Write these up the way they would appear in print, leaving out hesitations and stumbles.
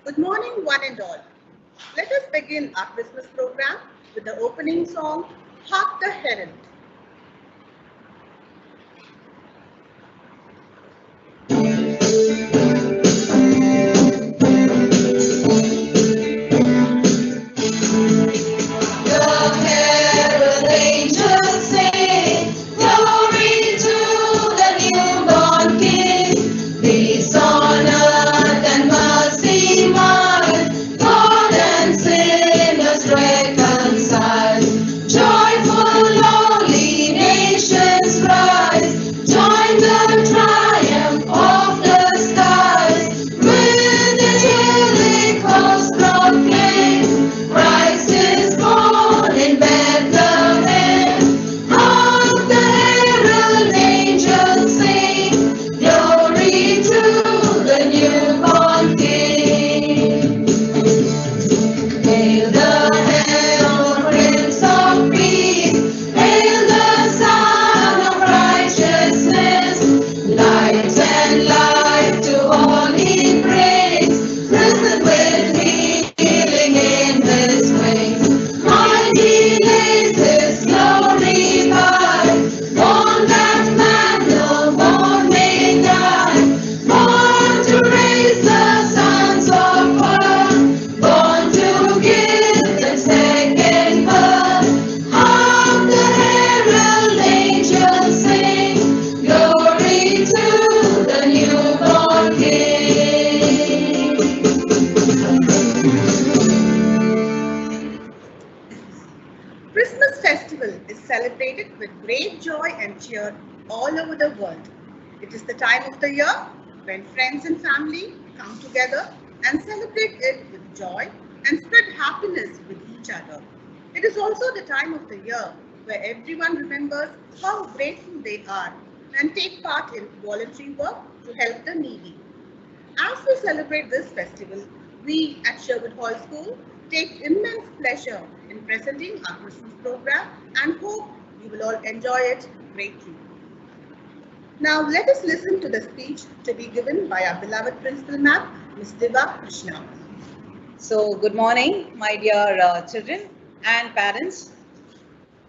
Good morning, one and all. Let us begin our Christmas program with the opening song, Hark the Herald. Christmas festival is celebrated with great joy and cheer all over the world. It is the time of the year when friends and family come together and celebrate it with joy and spread happiness with each other. It is also the time of the year where everyone remembers how grateful they are and take part in voluntary work to help the needy. As we celebrate this festival, we at Sherwood Hall School take immense pleasure in presenting our Christmas program and hope you will all enjoy it greatly. Now let us listen to the speech to be given by our beloved Principal Ma'am, Ms. Diva Krishna. So, good morning, my dear children and parents.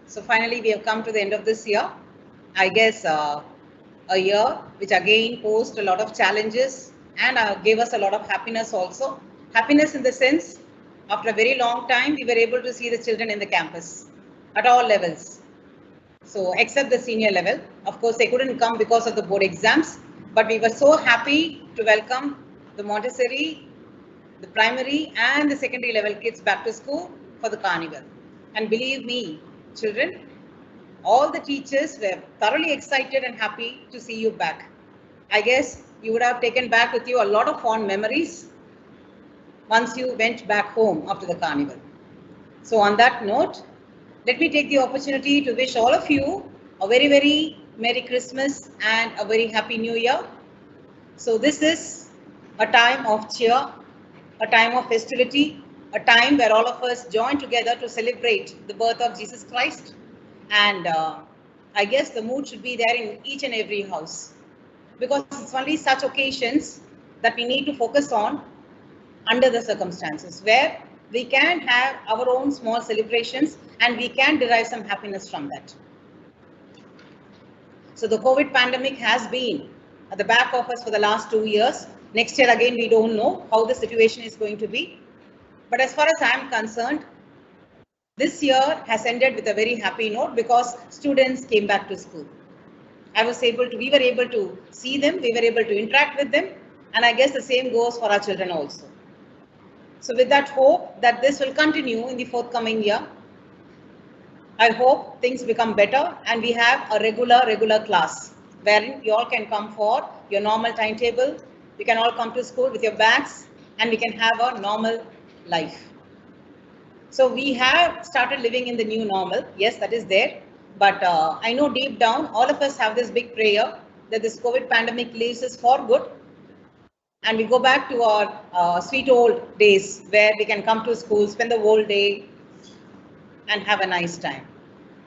So, finally, we have come to the end of this year. I guess a year which again posed a lot of challenges and gave us a lot of happiness also. Happiness in the sense, after a very long time, we were able to see the children in the campus at all levels. So, except the senior level. Of course, they couldn't come because of the board exams, but we were so happy to welcome the Montessori, the primary and the secondary level kids back to school for the carnival. And believe me, children, all the teachers were thoroughly excited and happy to see you back. I guess you would have taken back with you a lot of fond memories once you went back home after the carnival. So on that note, let me take the opportunity to wish all of you a very, very Merry Christmas and a very Happy New Year. So this is a time of cheer, a time of festivity, a time where all of us join together to celebrate the birth of Jesus Christ. And I guess the mood should be there in each and every house. because it's only such occasions that we need to focus on under the circumstances where we can have our own small celebrations and we can derive some happiness from that. So the COVID pandemic has been at the back of us for the last 2 years. Next year again, we don't know how the situation is going to be. But as far as I am concerned, this year has ended with a very happy note because students came back to school. We were able to see them, we were able to interact with them, and I guess the same goes for our children also. So with that hope that this will continue in the forthcoming year, I hope things become better and we have a regular class wherein you all can come for your normal timetable. You can all come to school with your bags and we can have a normal life. So we have started living in the new normal. Yes, that is there. But I know deep down, all of us have this big prayer that this COVID pandemic leaves us for good. And we go back to our sweet old days where we can come to school, spend the whole day and have a nice time.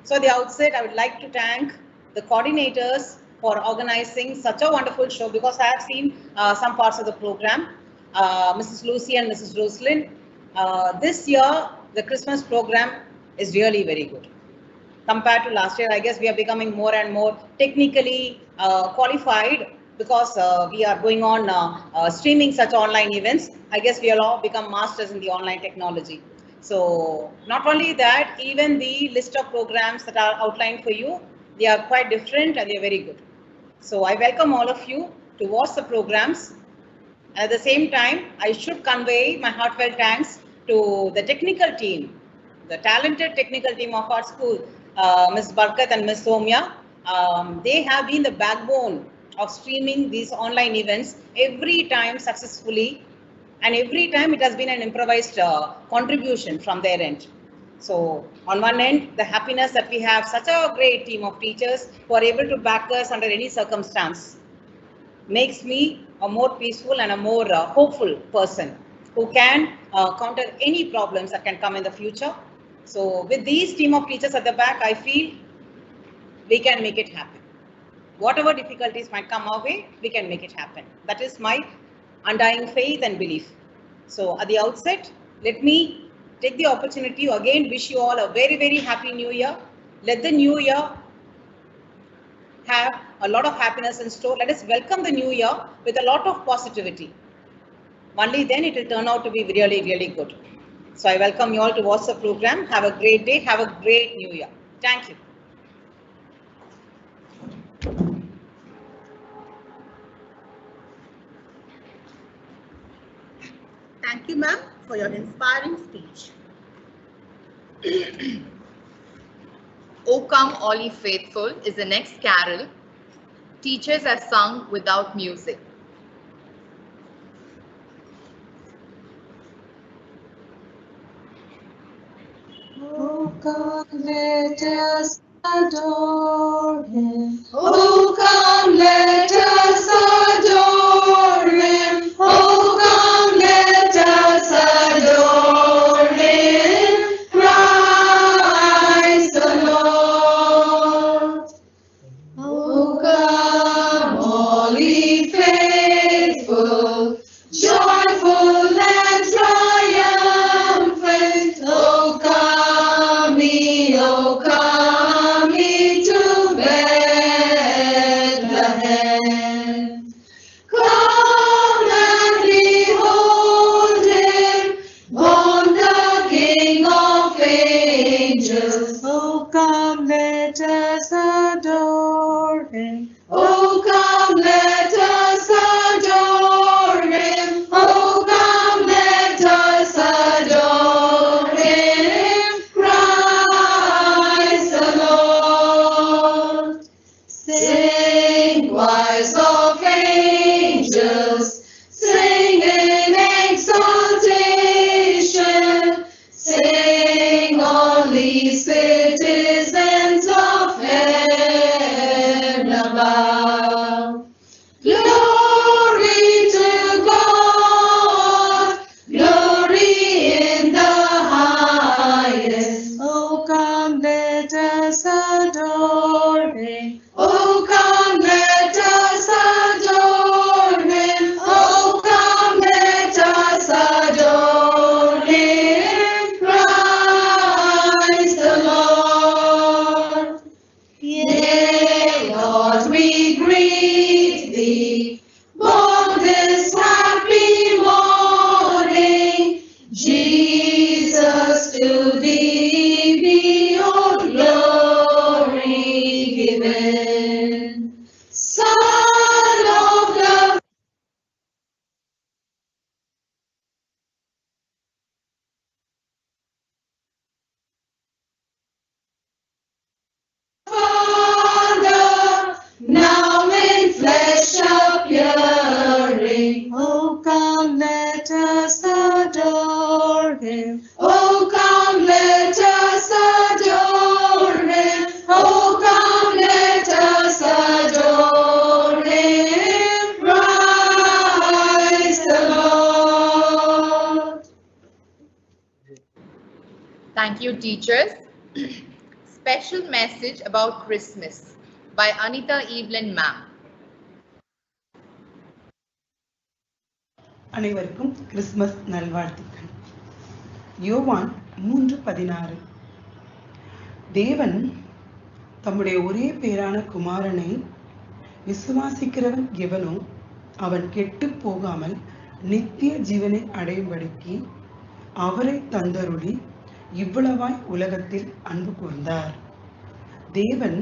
So at the outset, I would like to thank the coordinators for organizing such a wonderful show because I have seen some parts of the program, Mrs. Lucy and Mrs. Roslyn. This year, the Christmas program is really very good. Compared to last year, I guess we are becoming more and more technically qualified because we are going on streaming such online events. I guess we will all become masters in the online technology. So not only that, even the list of programs that are outlined for you, they are quite different and they are very good. So I welcome all of you to watch the programs. At the same time, I should convey my heartfelt thanks to the technical team, the talented technical team of our school, Ms. Barkat and Ms. Somya. They have been the backbone of streaming these online events every time successfully, and every time it has been an improvised contribution from their end. So on one end, the happiness that we have such a great team of teachers who are able to back us under any circumstance makes me a more peaceful and a more hopeful person who can counter any problems that can come in the future. So with these team of teachers at the back, I feel we can make it happen. Whatever difficulties might come our way, we can make it happen. That is my undying faith and belief. So at the outset, let me take the opportunity to again wish you all a very happy new year. Let the new year have a lot of happiness in store. Let us welcome the new year with a lot of positivity. Only then it will turn out to be really good. So I welcome you all to watch the program. Have a great day. Have a great new year. Thank you. Thank you, ma'am, for your inspiring speech. O Come All Ye Faithful is the next carol. Teachers have sung without music. O come, let us adore him. O come, let us adore him. O come, let us adore him. Christ the Lord. O come, all ye faithful, joyful and triumphant. O come ye to Bethlehem. Come and behold him, born the King of angels. O come, let us adore him. O come, let us adore him. O come, let us adore him. Christ the Lord. Sing, choirs of angels, sing in exaltation. Sing, all ye citizens of heaven above. Glory to God, glory in the highest. O come, let us adore him. O come, let us greet thee. Born this happy morning, Jesus, to thee be all glory given. Son of the Father, now in flesh appearing. Oh, come, let us adore him. Oh, come, let us adore him. Oh, come, let us adore him. Praise the Lord. Thank you, teachers. Special message about Christmas by Anita Evelyn Ma'am. அனைவருக்கும் Christmas நல்வாழ்த்துக்கள். யோவான் 3:16. தேவன் தம்முடைய ஒரே பேரான குமாரனை விசுவாசிக்கிறவன் எவனோ அவன் கெட்டு போகாமல் நித்திய ஜீவனை அடையும்படிக்கு அவரை தந்தருளி இவ்வளவாய் உலகத்தில் அன்பு கூர்ந்தார். தேவன்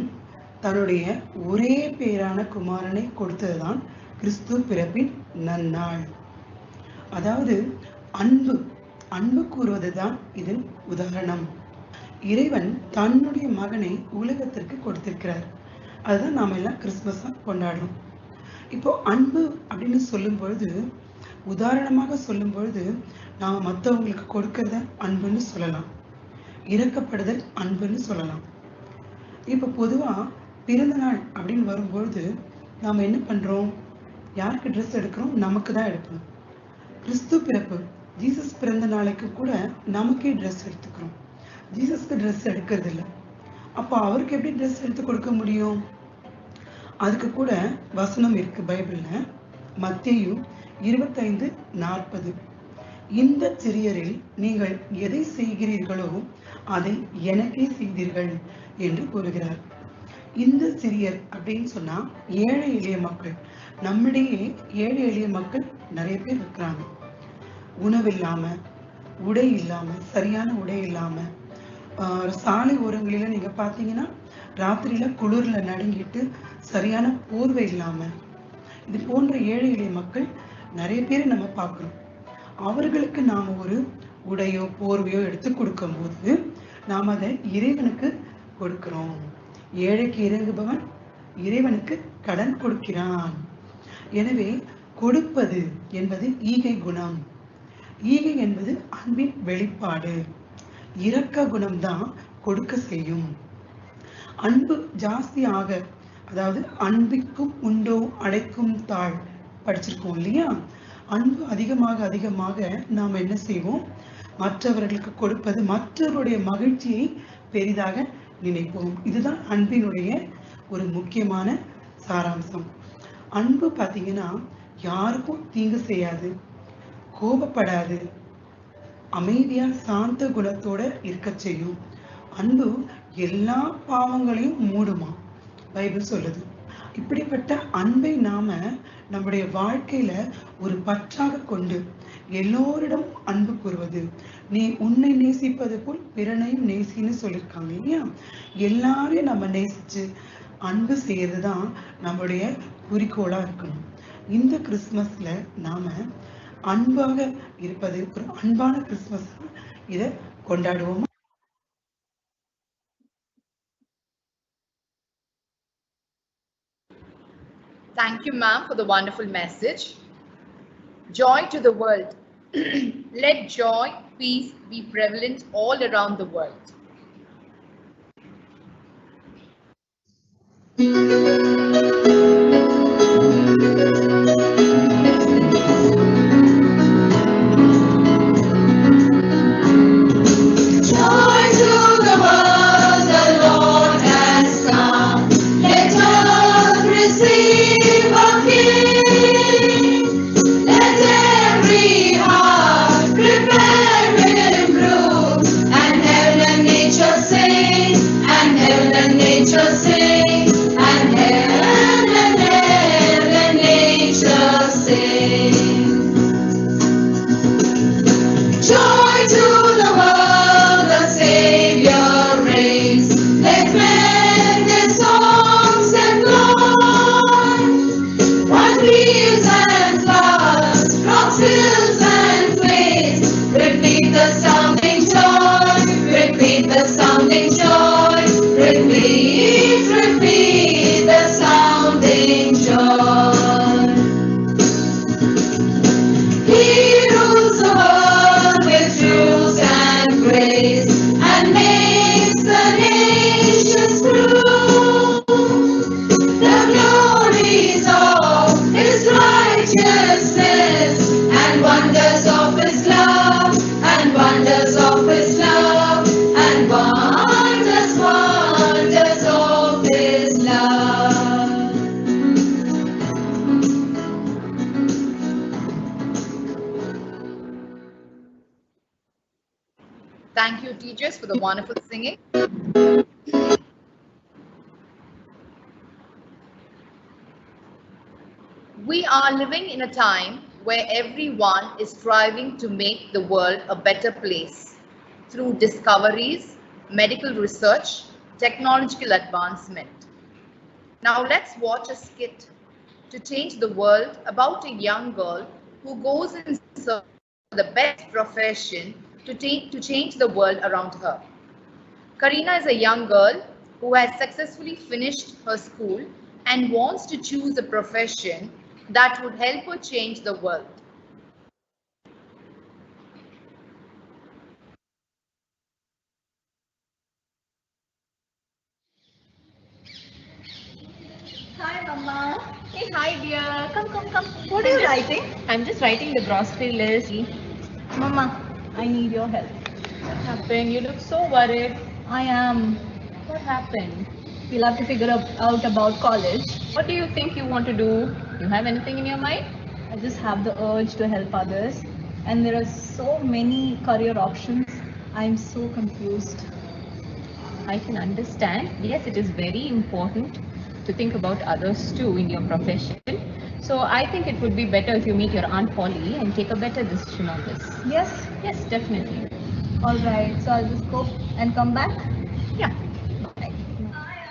தன்னுடைய ஒரே பேரான குமாரனை கொடுத்ததுதான் கிறிஸ்து பிறப்பின் நன்னாள். அதாவது அன்பு கூறுவதுதான் இதன் உதாரணம். இறைவன் தன்னுடைய மகனை உலகத்திற்கு கொடுத்திருக்கிறார். அதுதான் நாம எல்லாம் கிறிஸ்துமஸா கொண்டாடுறோம். இப்போ அன்பு அப்படின்னு சொல்லும் பொழுது, உதாரணமாக சொல்லும் பொழுது, நாம மற்றவங்களுக்கு கொடுக்கறத அன்புன்னு சொல்லலாம், இரக்கப்படுதல் அன்புன்னு சொல்லலாம். இப்போ பொதுவா பிறந்த நாள் அப்படின்னு வரும்பொழுது நாம என்ன பண்றோம்? யாருக்கு ட்ரெஸ் எடுக்கிறோம்? நமக்கு தான் எடுப்போம். கிறிஸ்து பிறப்பு, ஜீசஸ் பிறந்த நாளைக்கு கூட நமக்கே ட்ரெஸ் எடுத்துக்கிறோம். ஜீசஸ்க்கு ட்ரெஸ் எடுக்கிறது இல்லை. அப்போ அவருக்கு எப்படி ட்ரெஸ் எடுத்து கொடுக்க முடியும்? அதுக்கு கூட வசனம் இருக்கு பைபிள்ல. மத்தேயு 25:40. இந்த சிறியரில் நீங்கள் எதை செய்கிறீர்களோ அதை எனக்கே செய்தீர்கள் என்று கூறுகிறார். இந்த சிறியர் அப்படின்னு சொன்னா ஏழை எளிய மக்கள். நம்மிடையே ஏழை எளிய மக்கள் நிறைய பேர் இருக்கிறாங்க. உணவில்லாம, உடை இல்லாம, சரியான உடை இல்லாம, சாலை ஓரங்களில நீங்க பாத்தீங்கன்னா ராத்திரியில குளிர்ல நடுங்கிட்டு சரியான போர்வை இல்லாம, இது போன்ற ஏழை எளிய மக்கள் நிறைய பேரை நம்ம பார்க்கிறோம். அவர்களுக்கு நாம ஒரு உடையோ போர்வையோ எடுத்து கொடுக்கும் போது நாம் அதை இறைவனுக்கு கொடுக்கிறோம். ஏழைக்கு இறங்குபவன் இறைவனுக்கு கடன் கொடுக்கிறான். எனவே கொடுப்பது என்பது ஈகை குணம். ஈகை என்பது அன்பின் வெளிப்பாடு. இரக்க குணம்தான் கொடுக்க செய்யும். அன்பு ஜாஸ்தியாக, அதாவது அன்பிற்கும் உண்டோ அடைக்கும் தாழ் படிச்சிருக்கோம் இல்லையா? அன்பு அதிகமாக அதிகமாக நாம் என்ன செய்வோம்? மற்றவர்களுக்கு கொடுப்பது, மற்றவருடைய மகிழ்ச்சியை பெரிதாக நினைப்போம். இதுதான் அன்பினுடைய ஒரு முக்கியமான சாராம்சம். அன்பு பார்த்தீங்கன்னா யாருக்கும் தீங்கு செய்யாது, கோபப்படாது, அமைதியா சாந்த குணத்தோட இருக்க செய்யும். அன்பு எல்லா பாவங்களையும் மூடுமா, பைபிள் சொல்லுது. இப்படிப்பட்ட அன்பை நாம நம்முடைய வாழ்க்கையில ஒரு பற்றாக கொண்டு எல்லோரிடம் அன்பு கூறுவது. நீ உன்னை நேசிப்பது போல் பிறனையும் நேசின்னு சொல்லியிருக்காங்க இல்லையா? எல்லாரையும் நம்ம நேசிச்சு அன்பு செய்யறதுதான் நம்முடைய குறிக்கோளா இருக்கணும். இந்த கிறிஸ்துமஸ்ல நாம அன்பாக இருப்பது, ஒரு அன்பான கிறிஸ்துமஸ் இதை கொண்டாடுவோம். Thank you, ma'am, for the wonderful message. Joy to the world. Let joy, peace be prevalent all around the world. Joy to the world, the Lord has come. Let earth receive a King. Let every heart prepare Him room. And heaven and nature sing, and heaven and nature sing, and heaven and nature teachers for the wonderful singing. We are living in a time where everyone is striving to make the world a better place through discoveries, medical research, technological advancement. Now let's watch a skit to change the world about a young girl who goes in search for the best profession to change the world around her. Karina is a young girl who has successfully finished her school and wants to choose a profession that would help her change the world. Hi, Mama. Hey, hi dear. Come. What are you writing? I'm just writing the grocery list. Mama, I need your help. What happened? You look so worried. I am. What happened? We'll have to figure out about college. What do you think you want to do? You have anything in your mind? I just have the urge to help others. And there are so many career options. I'm so confused. I can understand. Yes, it is very important to think about others too in your profession. So I think it would be better if you meet your Aunt Polly and take a better decision on this. Yes? Yes, definitely. Alright, so I'll just go and come back. Yeah. Hi,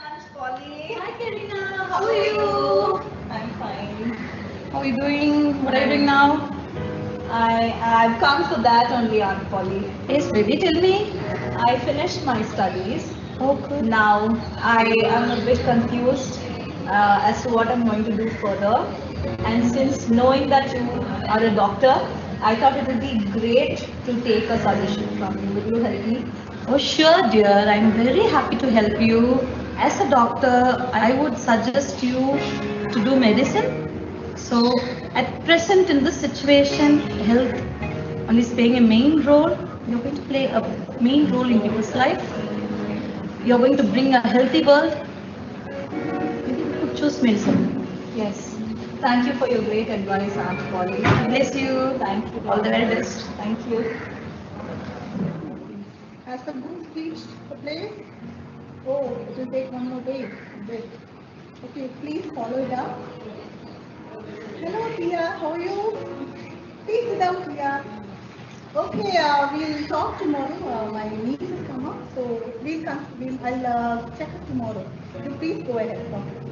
Aunt Polly. Hi, Karina. How are you? I'm fine. How are you doing? What are you doing now? I've come for that only, Aunt Polly. Yes, baby, tell me. I finished my studies. Oh, good. Now I am a bit confused as to what I'm going to do further. And since knowing that you are a doctor, I thought it would be great to take a suggestion from you. Would you help me? Oh, sure, dear. I'm very happy to help you. As a doctor, I would suggest you to do medicine. So, at present in this situation, health is playing a main role. You're going to play a main role in people's life. You're going to bring a healthy world. Maybe you could choose medicine. Yes. Thank you for your great advice, Aunt Polly. Bless you. Thank you. All the very best. Thank you. Has the goose reached the place? Oh, it will take one more day. Wait. Okay, please follow it up. Hello, Tia. How are you? Please sit down, Tia. Okay, we'll talk tomorrow. My niece has come up, so please come. I'll check it tomorrow. You please go ahead. Talk to the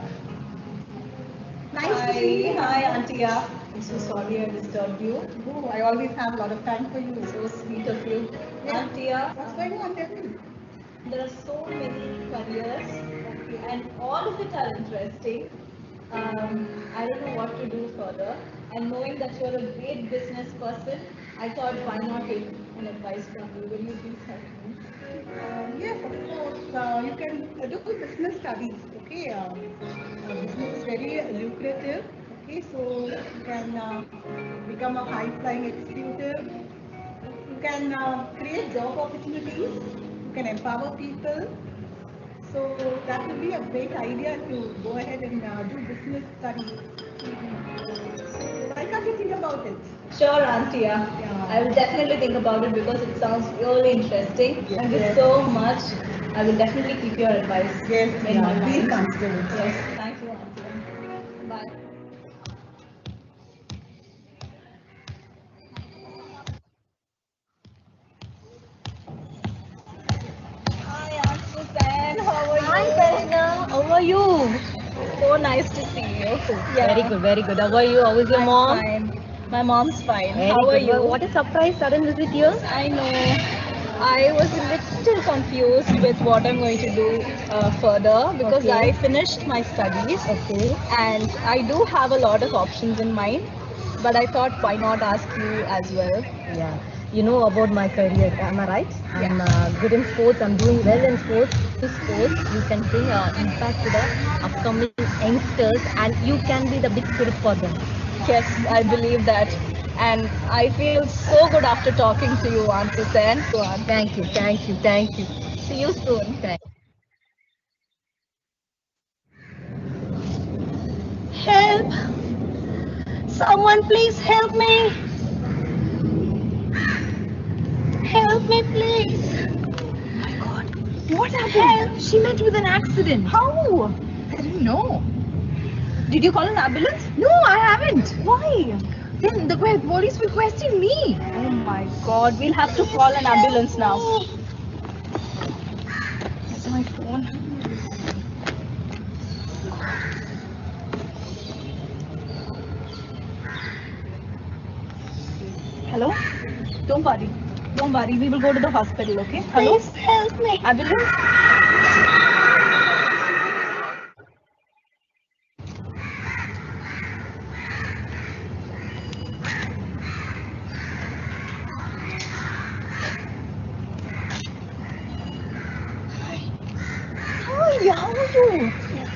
Nice to see you. Hi, Auntia. I'm so sorry I disturbed you. Oh, I always have a lot of time for you. So sweet of you. Yeah. Auntia, What's going on? Tell me. there are so many careers and all of it are interesting. I don't know what to do further. And knowing that you're a great business person, I thought why not take an advice from you? Will you please help me? Yes, of course. You can do business studies. Okay, business is very lucrative. Okay, so you can become a high-flying executive. You can create job opportunities. You can empower people. So that would be a great idea to go ahead and do business studies. So why can't you think about it? Sure, Auntia. I will definitely think about it because it sounds really interesting. Yes, Thank you yes. so much. I will definitely keep your advice. Yes, in my please mind. consider it. Yes, thank you, Auntie. Bye. Hi, Aunt Suzanne. How are you? Hi, Karina. How are you? So nice to see you. Very good, very good. How are you? How is your I'm mom? fine. My mom's fine. Very How are good. you? What a surprise sudden visit here. I know. I was a little confused with what I'm going to do further because Okay. I finished my studies. Okay. And I do have a lot of options in mind, but I thought why not ask you as well. Yeah. You know about my career, am I right? I'm Yeah. good in sports. I'm doing well in sports. To sports, you can bring impact to the upcoming youngsters, and you can be the big spirit for them. Yes, I believe that. And I feel so good after talking to you, Aunt Suzanne. Go on. Thank you, thank you, thank you. See you soon. Thank Help! Someone please help me! Help me, please! What happened? She met with an accident. How? I don't know. Did you call an ambulance? No, I haven't. Why? Then the police will question me. Oh my God, we'll have to call an ambulance now. Where's my phone? Hello? Don't worry. Don't worry. We will go to the hospital, okay? Hello? Please help me. Ambulance? Hi, how are you?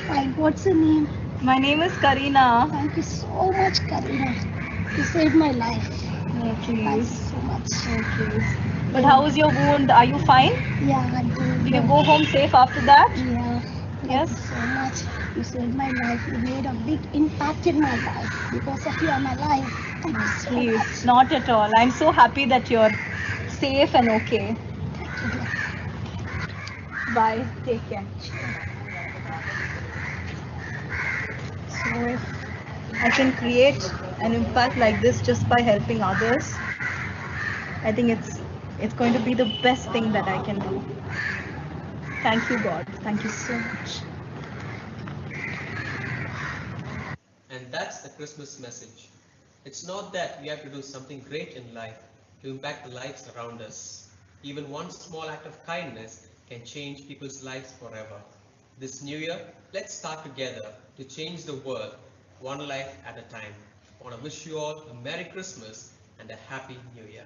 Fine. What's your name? My name is Karina. Thank you so much, Karina. You saved my life. Oh, Thank you please. so much. But how is your wound? Are you fine? Yeah, I'm doing Did you good. go home safe after that? Yeah. Thank Yes. you so much. You saved my life. You made a big impact in my life. Because of you, I'm alive. Thank you so Please, much. not at all. I'm so happy that you're safe and okay. Thank you, dear. Bye. Take care. So if I can create an impact like this just by helping others, I think it's going to be the best thing that I can do. Thank you, God. Thank you so much. And that's the Christmas message. It's not that we have to do something great in life to impact the lives around us. Even one small act of kindness can change people's lives forever. This new year, let's start together to change the world, one life at a time. I want to wish you all a Merry Christmas and a Happy New Year.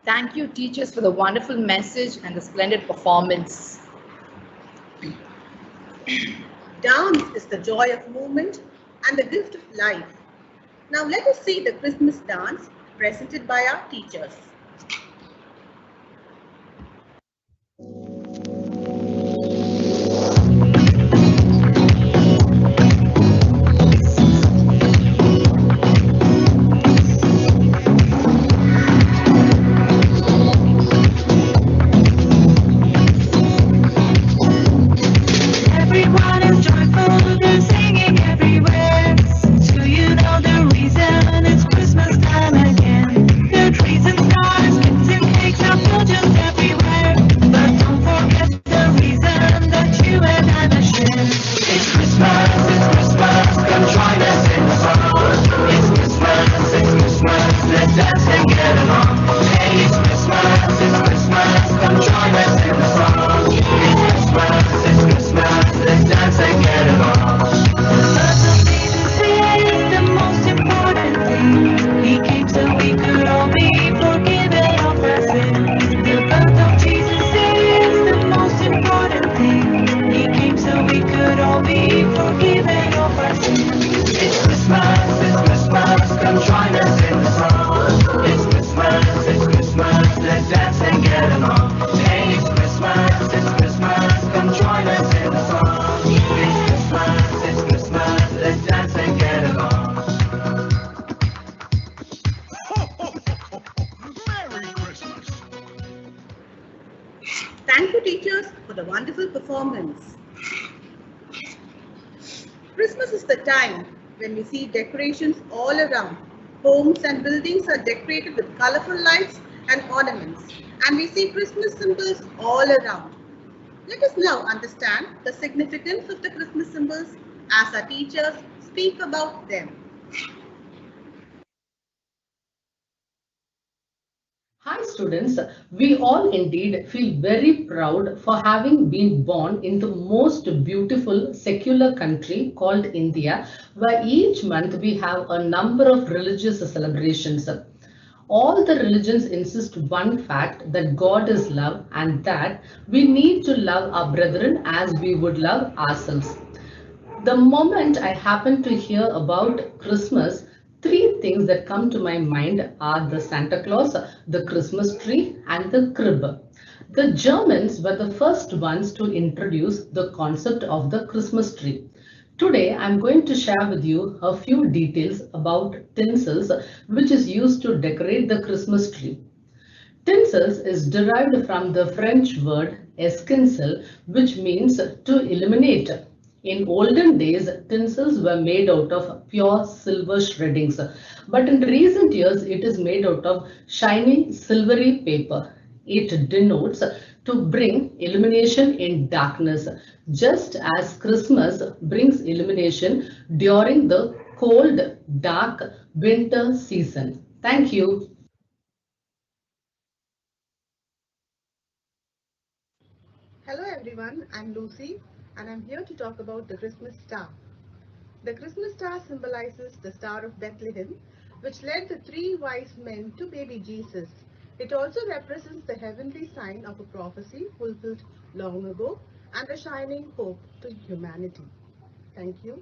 Thank you, teachers, for the wonderful message and the splendid performance. Dance is the joy of movement and the gift of life. Now let us see the Christmas dance presented by our teachers. Everyone is joyful, they're singing everywhere. Do you know the reason it's Christmas time again? The trees and stars, kids and cakes are full just everywhere. But don't forget the reason that you and I must share. It's Christmas, come join us in the song. It's Christmas, let's dance and get along. Hey, it's Christmas, come join us in the song. It's Christmas, let's dance and get along. The birth of Jesus is the most important thing. He came so we could all be forgiven of our sins. The birth of Jesus is the most important thing. He came so we could all be forgiven of our sins. It's Christmas, come join us in the song. It's Christmas, let's dance and get along. Hey, it's Christmas, come join us in the song. It's Christmas, let's dance and get along. Merry Christmas! Thank you, teachers, for the wonderful performance. Christmas is the time when we see decorations all around. Homes and buildings are decorated with colorful lights and ornaments, and we see Christmas symbols all around. Let us now understand the significance of the Christmas symbols as our teachers speak about them. Hi students, we all indeed feel very proud for having been born in the most beautiful secular country called India, where each month we have a number of religious celebrations. All the religions insist one fact, that God is love and that we need to love our brethren as we would love ourselves. The moment I happen to hear about Christmas, three things that come to my mind are the Santa Claus, the Christmas tree, and the crib. The Germans were the first ones to introduce the concept of the Christmas tree. Today, I'm going to share with you a few details about tinsels, which is used to decorate the Christmas tree. Tinsels is derived from the French word esquincel, which means to illuminate. In olden days, tinsels were made out of pure silver shreddings, but in recent years, it is made out of shiny silvery paper. It denotes to bring illumination in darkness, just as Christmas brings illumination during the cold, dark winter season. Thank you. Hello everyone, I'm Lucy and I'm here to talk about the Christmas star. The Christmas star symbolizes the Star of Bethlehem, which led the three wise men to baby Jesus. It also represents the heavenly sign of a prophecy fulfilled long ago and a shining hope to humanity. Thank you.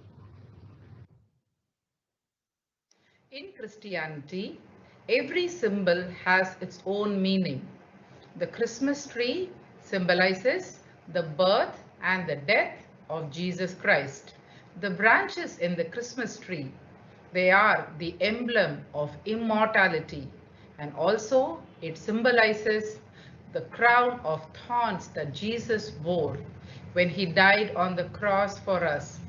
In Christianity, every symbol has its own meaning. The Christmas tree symbolizes the birth and the death of Jesus Christ. The branches in the Christmas tree, they are the emblem of immortality, and also it symbolizes the crown of thorns that Jesus wore when he died on the cross for us.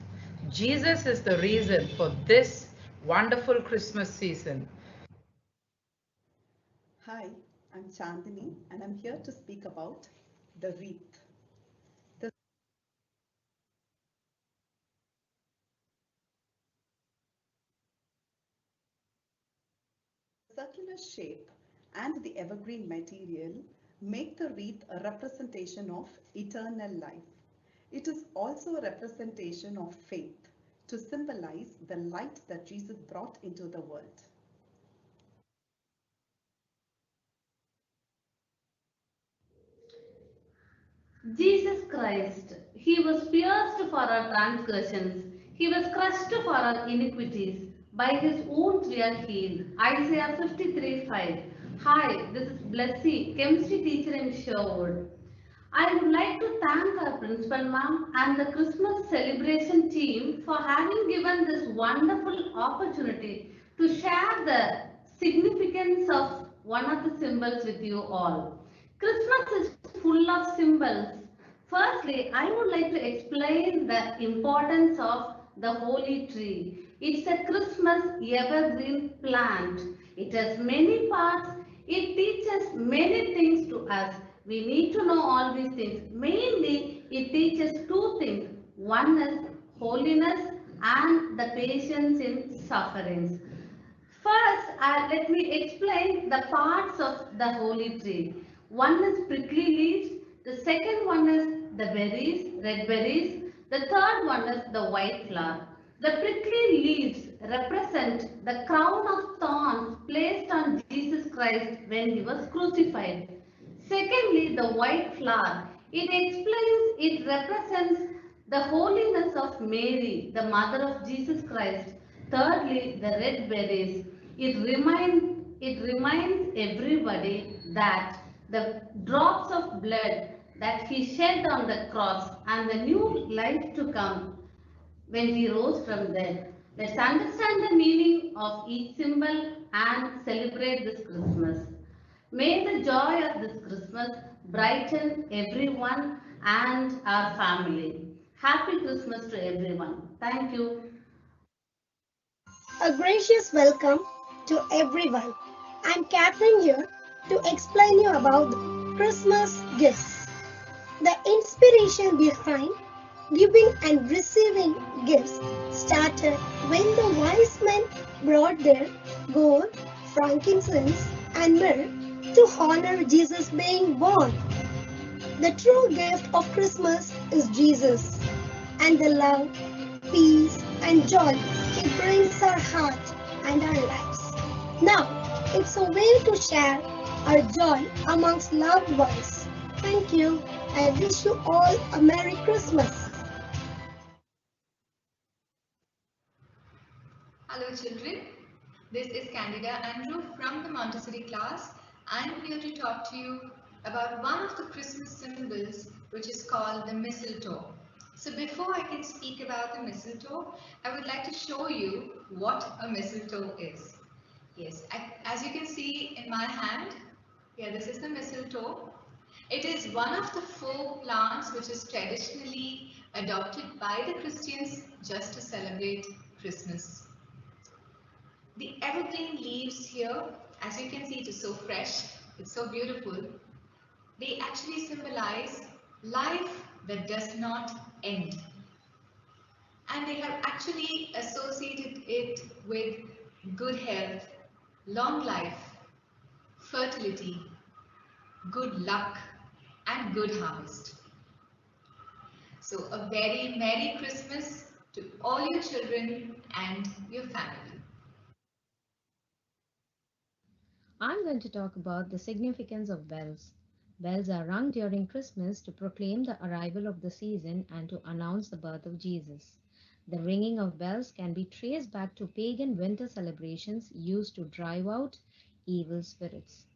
Jesus is the reason for this wonderful Christmas season. Hi, I'm Chandini and I'm here to speak about the wreath. The circular shape and the evergreen material make the wreath a representation of eternal life. It is also a representation of faith to symbolize the light that Jesus brought into the world. Jesus Christ, He was pierced for our transgressions, He was crushed for our iniquities. By His wounds we are healed. Isaiah 53:5. Hi, this is Blessy, chemistry teacher in Sherwood. I would like to thank our principal ma'am and the Christmas celebration team for having given this wonderful opportunity to share the significance of one of the symbols with you all. Christmas is full of symbols. Firstly, I would like to explain the importance of the holy tree. It's a Christmas evergreen plant. It has many parts. It teaches many things to us. We need to know all these things. Mainly, it teaches two things. One is holiness and the patience in sufferings. First, let me explain the parts of the holy tree. One is prickly leaves, the second one is the berries, red berries, the third one is the white flower. The prickly leaves represent the crown of thorns placed on Jesus Christ when he was crucified. Secondly, the white flower. It represents the holiness of Mary, the mother of Jesus Christ. Thirdly, the red berries. It reminds everybody that the drops of blood that he shed on the cross and the new life to come when he rose from death. Let's understand the meaning of each symbol and celebrate this Christmas. May the joy of this Christmas brighten everyone and our family. Happy Christmas to everyone. Thank you. A gracious welcome to everyone. I'm Catherine here to explain you about the Christmas gifts. The inspiration behind giving and receiving gifts started when the wise men brought their gold, frankincense, and myrrh to honor Jesus being born. The true gift of Christmas is Jesus and the love, peace, and joy He brings our heart and our lives. Now, it's a way to share our joy amongst loved ones. Thank you. I wish you all a Merry Christmas. Hello children, this is Candida Andrew from the Montessori class. I am here to talk to you about one of the Christmas symbols which is called the mistletoe. So before I can speak about the mistletoe, I would like to show you what a mistletoe is. Yes, as you can see in my hand, yeah, this is the mistletoe. It is one of the four plants which is traditionally adopted by the Christians just to celebrate Christmas. The evergreen leaves here, as you can see, it is so fresh, it's so beautiful. They actually symbolize life that does not end. And they have actually associated it with good health, long life, fertility, good luck, and good harvest. So a very Merry Christmas to all your children and your family. I'm going to talk about the significance of bells. Bells are rung during Christmas to proclaim the arrival of the season and to announce the birth of Jesus. The ringing of bells can be traced back to pagan winter celebrations used to drive out evil spirits.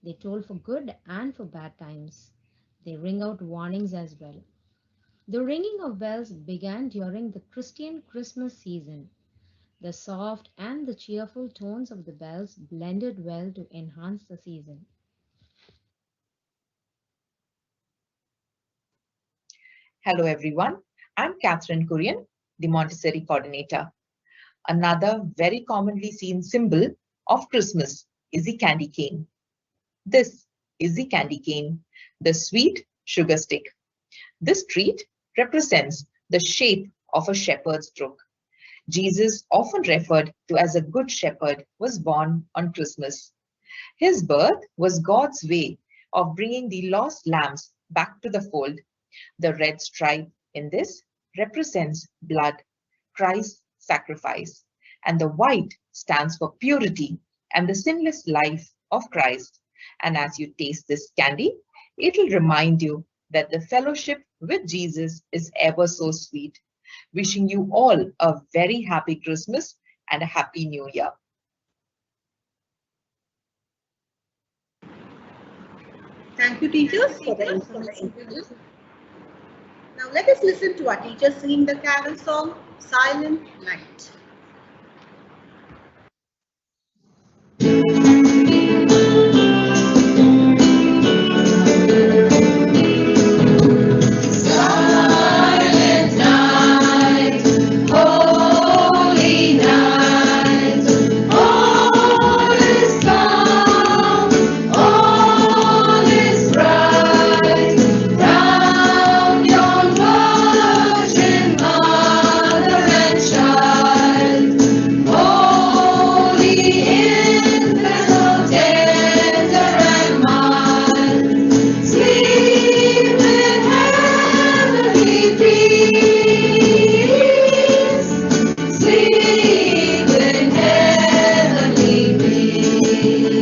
They toll for good and for bad times. They ring out warnings as well. The ringing of bells began during the Christian Christmas season. The soft and the cheerful tones of the bells blended well to enhance the season. Hello everyone, I'm Catherine Kurian, the Montessori coordinator. Another very commonly seen symbol of Christmas is the candy cane. This is the candy cane, the sweet sugar stick. This treat represents the shape of a shepherd's crook. Jesus, often referred to as a good shepherd, was born on Christmas. His birth was God's way of bringing the lost lambs back to the fold. The red stripe in this represents blood, Christ's sacrifice, and the white stands for purity and the sinless life of Christ. And as you taste this candy, it will remind you that the fellowship with Jesus is ever so sweet. Wishing you all a very happy Christmas and a happy New Year. Thank you, teachers, for the information. Now let us listen to our teacher singing the carol song, Silent Night. Silent night, holy night, all is calm, all is bright, round yon virgin mother and child, holy infant, so tender and mild, sleep in heavenly peace, sleep in heavenly peace.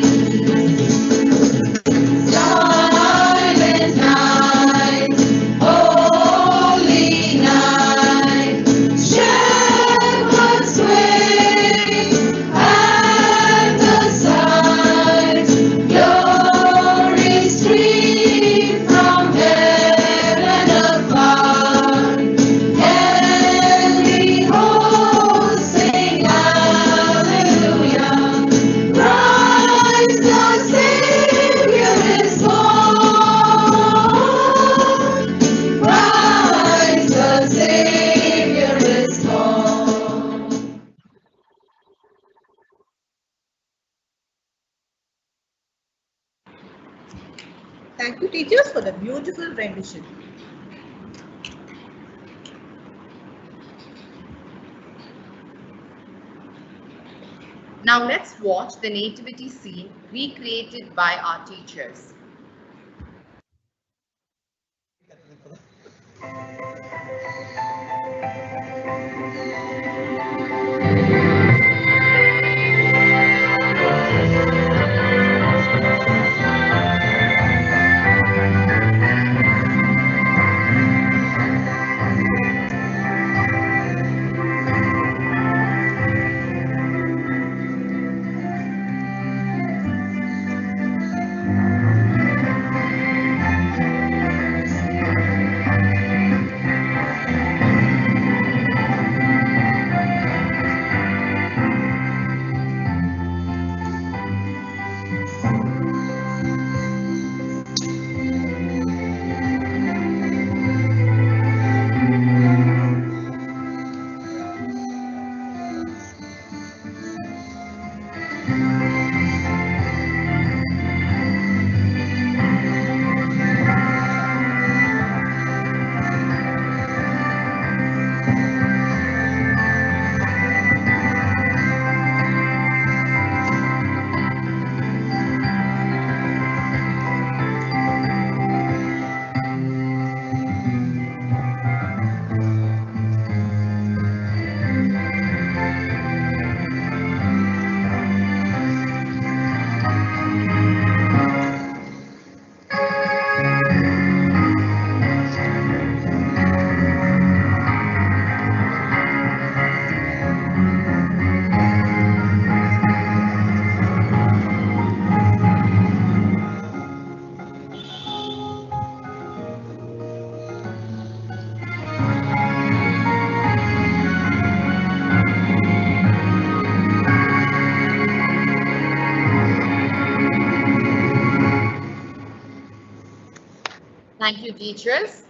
Silent night, holy night, shepherds wait at the sight, glory stream from heaven afar, heavenly hosts sing hallelujah, Christ the Savior is born, Christ the Savior is born. Thank you, teachers, for the beautiful rendition. Now let's watch the nativity scene recreated by our teachers. Thank you, teachers.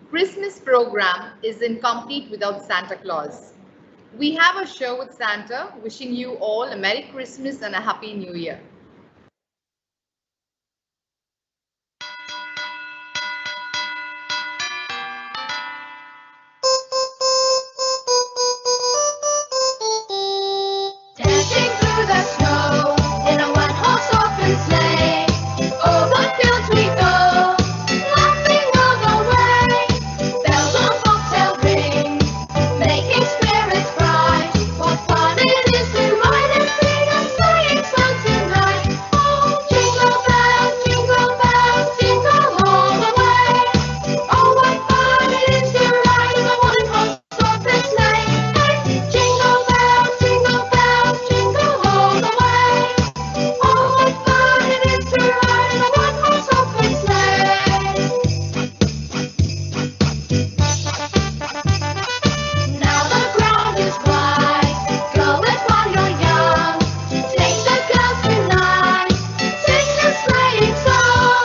Christmas program is incomplete without Santa Claus. We have a show with Santa, wishing you all a Merry Christmas and a Happy New Year. Dashing through the snow in a one-horse open sleigh. Over fields we go, laughing all the way. Bells on bobtail ring, making spirits bright. What fun it is to ride and sing a sleighing song tonight! Oh, jingle bells, jingle all the way. Oh, what fun it is to ride in a one-horse open sleigh! Hey, jingle bells, jingle all the way. Oh, what fun it is to ride in a one-horse open sleigh! Now the ground is wide, go it while you're young. Take the girls tonight, sing the sleighing song.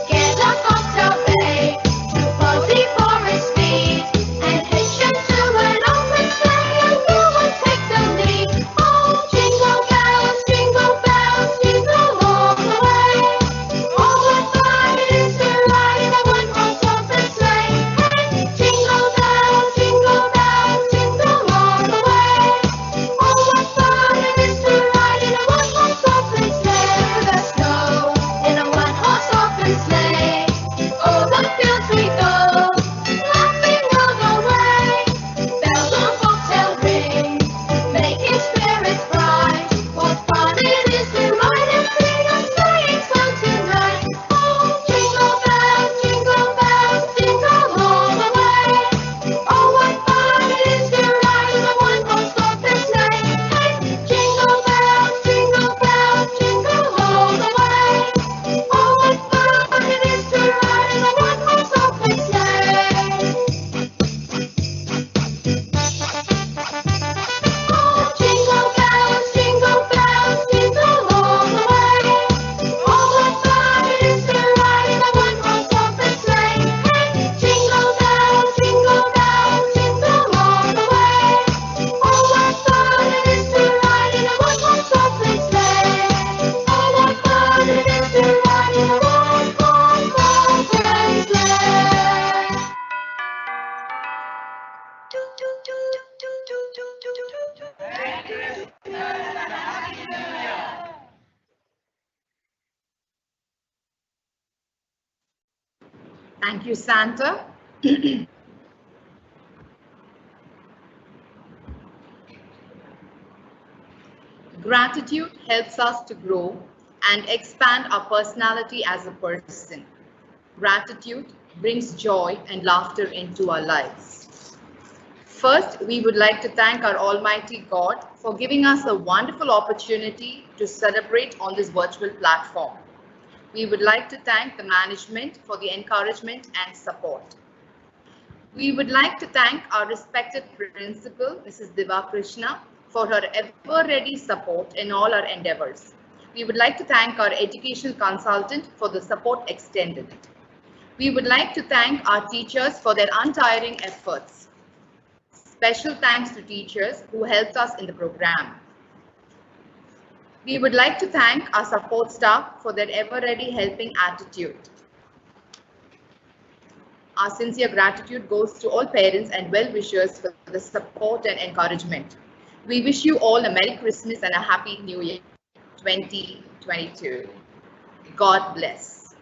Get a cocktail bait to Fuzzy Forest speed, and hitch it to an open sleigh, and you will take the lead. Oh, jingle bells, jingle all the way. Oh, what fun it is to ride in a one-horse open sleigh! Hey, jingle bells, jingle all the way. Oh, what fun it is to ride in a one-horse open sleigh! Through the snow in a one-horse open sleigh. Over fields we go, laughing all the way. Bells on bobtail ring, making spirits bright. What fun it is to ride and sing a sleighing song tonight! Oh, jingle bells, jingle all the way. Oh, what fun it is to ride in a one-horse open sleigh! Hey, jingle bells, jingle all the way. Oh, what fun it is to ride in a one-horse open sleigh! Oh, jingle bells, jingle all the way. Oh, what fun it is to ride in a one-horse open sleigh! Hey, jingle bells, jingle all the way. Oh, what fun it is to ride in a one-horse open sleigh! Oh, what fun it is to ride in a one-horse open sleigh! Thank you, Santa. Gratitude helps us to grow and expand our personality as a person. Gratitude brings joy and laughter into our lives. First, we would like to thank our Almighty God for giving us a wonderful opportunity to celebrate on this virtual platform. We would like to thank the management for the encouragement and support. We would like to thank our respected principal, Mrs. Diva Krishna, for her ever-ready support in all our endeavors. We would like to thank our educational consultant for the support extended. We would like to thank our teachers for their untiring efforts. Special thanks to teachers who helped us in the program. We would like to thank our support staff for their ever-ready helping attitude. Our sincere gratitude goes to all parents and well-wishers for the support and encouragement. We wish you all a Merry Christmas and a Happy New Year 2022. God bless.